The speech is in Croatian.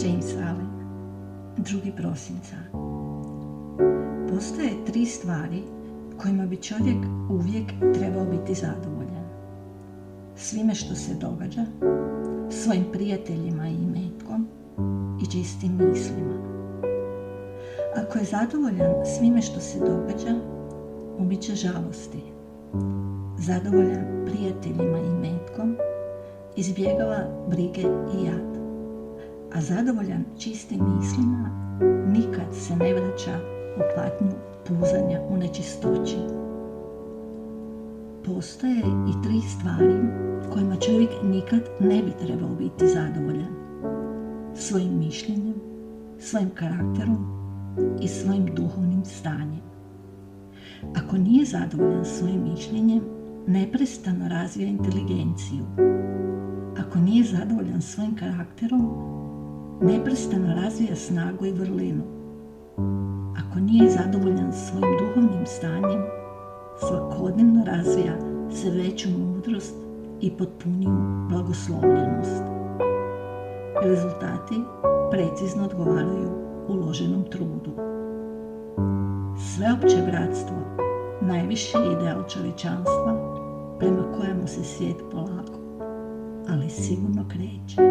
James Allen, 2. prosinca. Postoje 3 stvari kojima bi čovjek uvijek trebao biti zadovoljan. Svime što se događa, svojim prijateljima i imetkom i čistim mislima. Ako je zadovoljan svime što se događa, ubit će žalosti. Zadovoljan prijateljima i imetkom, izbjegava brige i jad. A zadovoljan čistim mislima, nikad se ne vraća u patnju puzanja u nečistoći. Postoje i 3 stvari kojima čovjek nikad ne bi trebao biti zadovoljan. Svojim mišljenjem, svojim karakterom i svojim duhovnim stanjem. Ako nije zadovoljan svojim mišljenjem, neprestano razvija inteligenciju. Ako nije zadovoljan svojim karakterom, neprestano razvija snagu i vrlinu. Ako nije zadovoljan svojim duhovnim stanjem, svakodnevno razvija sve veću mudrost i potpuniju blagoslovljenost. Rezultati precizno odgovaraju uloženom trudu. Sveopće bratstvo, najviši ideal čovječanstva prema kojemu se svijet polako, ali sigurno kreće.